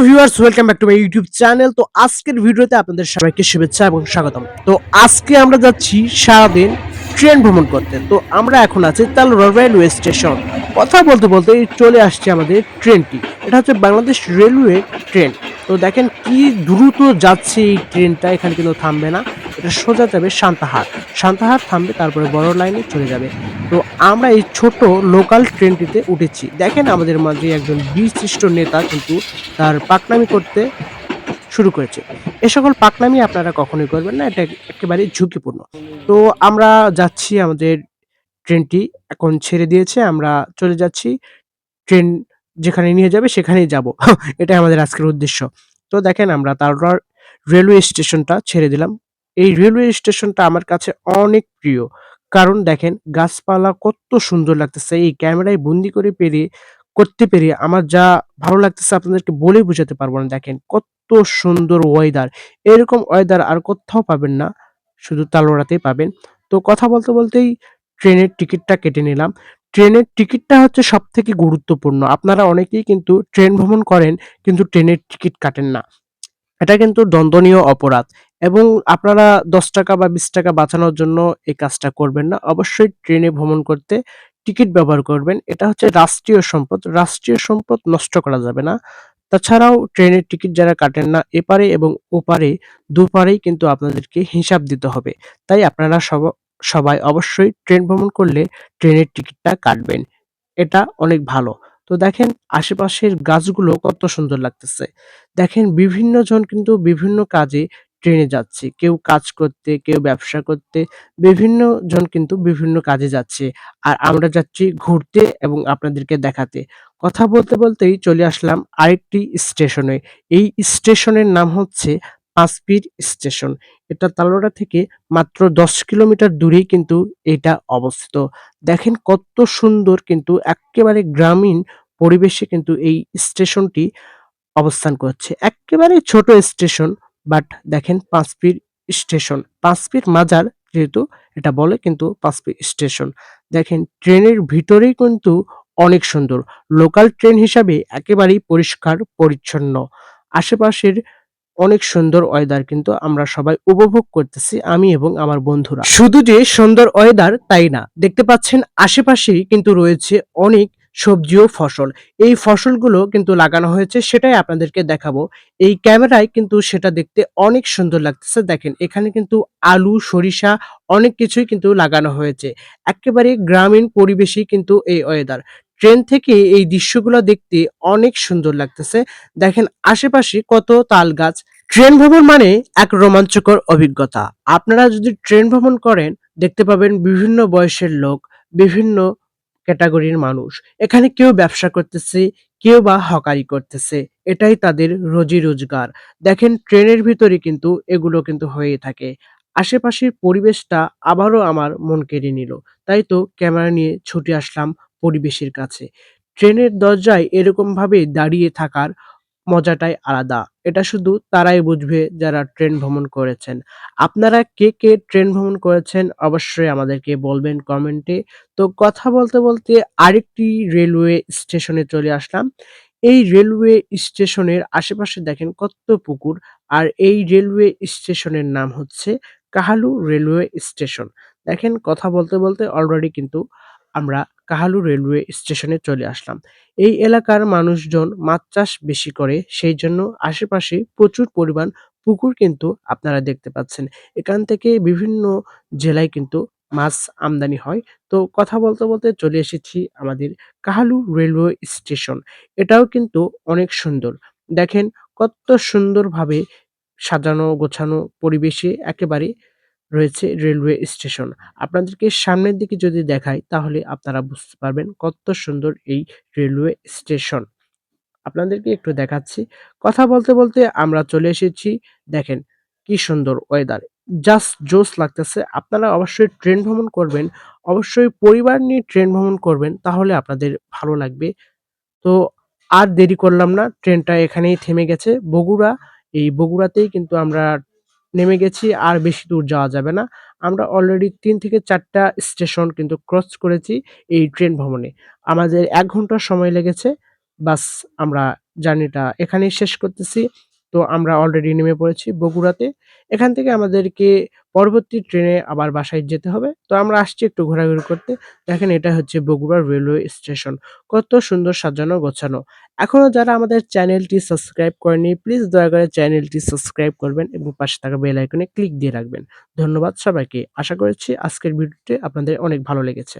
Viewers, welcome back to my YouTube channel. তো আজকের ভিডিওতে আপনাদের সবাইকে শুভেচ্ছা এবং স্বাগতম। তো আজকে আমরা যাচ্ছি সারাদিন ট্রেন ভ্রমণ করতে। তো আমরা এখন আছি তালোড়া রেলওয়ে স্টেশন। কথা বলতে বলতে চলে আসছে আমাদের ট্রেনটি। এটা হচ্ছে বাংলাদেশ রেলওয়ে ট্রেন। তো দেখেন কি দ্রুত যাচ্ছে এই ট্রেনটা, এখানে কিন্তু থামবে না। এটা সোজা যাবে সান্তাহার। সান্তাহার থামবে, তারপরে বড় লাইনে চলে যাবে। তো আমরা এই ছোট লোকাল ট্রেনটিতে উঠেছি। দেখেন আমাদের মাঝে একজন বিশিষ্ট নেতা কিন্তু তার পাকনামি করতে শুরু করেছে। এ সকল পাকনামি আপনারা কখনোই করবেন না। এটা একেবারেই ঝুঁকিপূর্ণ। তো আমরা যাচ্ছি, আমাদের ট্রেনটি এখন ছেড়ে দিয়েছে। আমরা চলে যাচ্ছি। ট্রেন যেখানে নিয়ে যাবে সেখানেই যাবো। এটাই আমাদের আজকের উদ্দেশ্য। তো দেখেন আমরা তালড়ার রেলওয়ে স্টেশনটা ছেড়ে দিলাম। এই রেলওয়ে স্টেশনটা আমার কাছে অনেক প্রিয়। কারণ দেখেন গাছপালা কত সুন্দর লাগতেছে। এই ক্যামেরায় বন্দি করে করতে পেরে আমার যা ভালো লাগতেছে আপনাদেরকে বলে বোঝাতে পারব না। দেখেন কত সুন্দর ওয়েদার। এরকম ওয়েদার আর কোত্থাও পাবেন না। শুধু তালোড়াতেই পাবেন। তো কথা বলতে বলতেই ট্রেনের টিকিটটা কেটে নিলাম। ট্রেনের টিকিটটা হচ্ছে সবথেকে গুরুত্বপূর্ণ। আপনারা অনেকেই কিন্তু ট্রেন ভ্রমণ করেন কিন্তু ট্রেনের টিকিট কাটেন না। এটা কিন্তু দণ্ডনীয় অপরাধ এবং আপনারা ৳১০ বা ৳২০ বাঁচানোর জন্য এই কাজটা করবেন না। অবশ্যই ট্রেনে ভ্রমণ করতে টিকিট ব্যবহার করবেন। এটা হচ্ছে রাষ্ট্রীয় সম্পদ। রাষ্ট্রীয় সম্পদ নষ্ট করা যাবে না। তাছাড়াও ট্রেনের টিকিট যারা কাটেন না, এপারে এবং ওপারে দুপারেই কিন্তু আপনাদেরকে হিসাব দিতে হবে। তাই আপনারা সবাই অবশ্যই ট্রেন ভ্রমণ করলে ট্রেনের টিকিটটা কাটবেন। এটা অনেক ভালো। তো দেখেন আশেপাশের গাছগুলো কত সুন্দর লাগতেছে। দেখেন বিভিন্ন জন কিন্তু বিভিন্ন কাজে ট্রেনে যাচ্ছে। কেউ কাজ করতে, কেউ ব্যবসা করতে, বিভিন্ন জন কিন্তু বিভিন্ন কাজে যাচ্ছে। আর আমরা যাচ্ছি ঘুরতে এবং আপনাদেরকে দেখাতে। কথা বলতে বলতেই চলে আসলাম আরেকটি স্টেশনে। এই স্টেশনের নাম হচ্ছে পাঁচপীর স্টেশন। এটা তালোড়া থেকে মাত্র ১০ কিলোমিটার দূরেই কিন্তু এটা অবস্থিত। দেখেন কত সুন্দর, কিন্তু এক্কেবারে গ্রামীণ পরিবেশে কিন্তু এই স্টেশনটি অবস্থান করছে। এক্কেবারে ছোট স্টেশন, বাট দেখেন পাঁচপীর স্টেশন। পাঁচপীর মাজার যেহেতু এটা বলে, কিন্তু পাঁচপীর স্টেশন। দেখেন ট্রেনের ভিতরেই কিন্তু অনেক সুন্দর। লোকাল ট্রেন হিসাবে একেবারেই পরিষ্কার পরিচ্ছন্ন। আশেপাশের অনেক সুন্দর ওয়েদার কিন্তু আমরা সবাই উপভোগ করতেছি, আমি এবং আমার বন্ধুরা। শুধু যে সুন্দর ওয়েদার তাই না, দেখতে পাচ্ছেন আশেপাশেই কিন্তু রয়েছে অনেক সবজি ও ফসল। এই ফসলগুলো কিন্তু লাগানো হয়েছে, সেটাই আপনাদেরকে দেখাবো। এই ক্যামেরায় কিন্তু সেটা দেখতে অনেক সুন্দর লাগতেছে। দেখেন এখানে কিন্তু আলু, সরিষা অনেক কিছুই কিন্তু লাগানো হয়েছে। একেবারে গ্রামীণ পরিবেশেই কিন্তু এই ওয়েদার। ট্রেন থেকে এই দৃশ্যগুলো দেখতে অনেক সুন্দর লাগতেছে। দেখেন আশেপাশে কত তাল গাছ। ট্রেন ভ্রমণ মানে এক রোমাঞ্চকর অভিজ্ঞতা। আপনারা যদি ট্রেন ভ্রমণ করেন, দেখতে পাবেন বিভিন্ন বয়সের লোক, বিভিন্ন ক্যাটাগরির মানুষ। এখানে কেউ ব্যবসা করতেছে, কেউ বা হকারি করতেছে। এটাই তাদের রুজি-রোজগার। দেখেন ট্রেনের ভিতরে কিন্তু এগুলো কিন্তু হয়েই থাকে। আশেপাশের পরিবেশটা আবারও আমার মন কেড়ে নিল। তাই তো ক্যামেরা নিয়ে ছুটে আসলাম পরিবেশের কাছে। ট্রেনের দরজায় এরকমভাবে দাঁড়িয়ে থাকার মজাটাই আলাদা। এটা শুধু তারাই বুঝবে যারা ট্রেন ভ্রমণ করেছেন। আপনারা কে, কে ট্রেন ভ্রমণ করেছেন অবশ্যই আমাদেরকে বলবেন কমেন্টে। তো কথা বলতে, বলতে আরেকটি রেলওয়ে স্টেশনে চলে আসলাম। এই রেলওয়ে স্টেশনের আশেপাশে দেখেন কত পুকুর। আর এই রেলওয়ে স্টেশনের নাম হচ্ছে কাহালু রেলওয়ে স্টেশন। দেখেন কথা বলতে, বলতে অলরেডি কিন্তু আমরা কাহালু রেলওয়ে স্টেশনে চলে আসলাম। এই এলাকার মানুষজন মাছ চাষ বেশি করে, সেইজন্য আশেপাশে প্রচুর পরিমাণ পুকুর কিন্তু আপনারা দেখতে পাচ্ছেন। এখান থেকে বিভিন্ন জেলায় কিন্তু মাছ আমদানি হয়। তো কথা বলতে, বলতে চলে এসেছি আমাদের কাহালু রেলওয়ে স্টেশন। এটাও কিন্তু অনেক সুন্দর। দেখেন কত সুন্দরভাবে সাজানো গোছানো পরিবেশে একেবারে রয়েছে রেলওয়ে স্টেশন। আপনাদেরকে সামনের দিকে যদি দেখাই তাহলে আপনারা বুঝতে পারবেন কত সুন্দর এই রেলওয়ে স্টেশন। আপনাদেরকে একটু দেখাচ্ছি। কথা বলতে, বলতে আমরা চলে এসেছি। দেখেন কি সুন্দর ওয়েদার। জাস্ট জোস লাগতেছে। আপনারা অবশ্যই ট্রেন ভ্রমণ করবেন। অবশ্যই পরিবার নিয়ে ট্রেন ভ্রমণ করবেন, তাহলে আপনাদের ভালো লাগবে। তো আর দেরি করলাম না। ট্রেনটা এখানেই থেমে গেছে। বগুড়া, এই বগুড়াতেই কিন্তু আমরা নেমে গেছি। আর বেশি দূর যাওয়া যাবে না। আমরা অলরেডি ৩ থেকে ৪ টা স্টেশন কিন্তু ক্রস করেছি এই ট্রেন ভ্রমণে। আমাদের ১ ঘন্টা সময় লেগেছে। বাস আমরা জার্নিটা এখানেই শেষ করতেছি। তো আমরা অলরেডি নেমে পড়েছি বগুড়াতে। এখান থেকে আমাদেরকে পরবর্তী ট্রেনে আবার বাসায় যেতে হবে। তো আমরা আসছি একটু ঘোরাঘুরি করতে। দেখেন এটা হচ্ছে বগুড়া রেলওয়ে স্টেশন। কত সুন্দর সাজানো গোছানো। এখনো যারা আমাদের চ্যানেলটি সাবস্ক্রাইব করেনি প্লিজ দয়া করে চ্যানেলটি সাবস্ক্রাইব করবেন এবং পাশে থাকা বেল আইকনে ক্লিক দিয়ে রাখবেন। ধন্যবাদ সবাইকে। আশা করছি আজকের ভিডিওটি আপনাদের অনেক ভালো লেগেছে।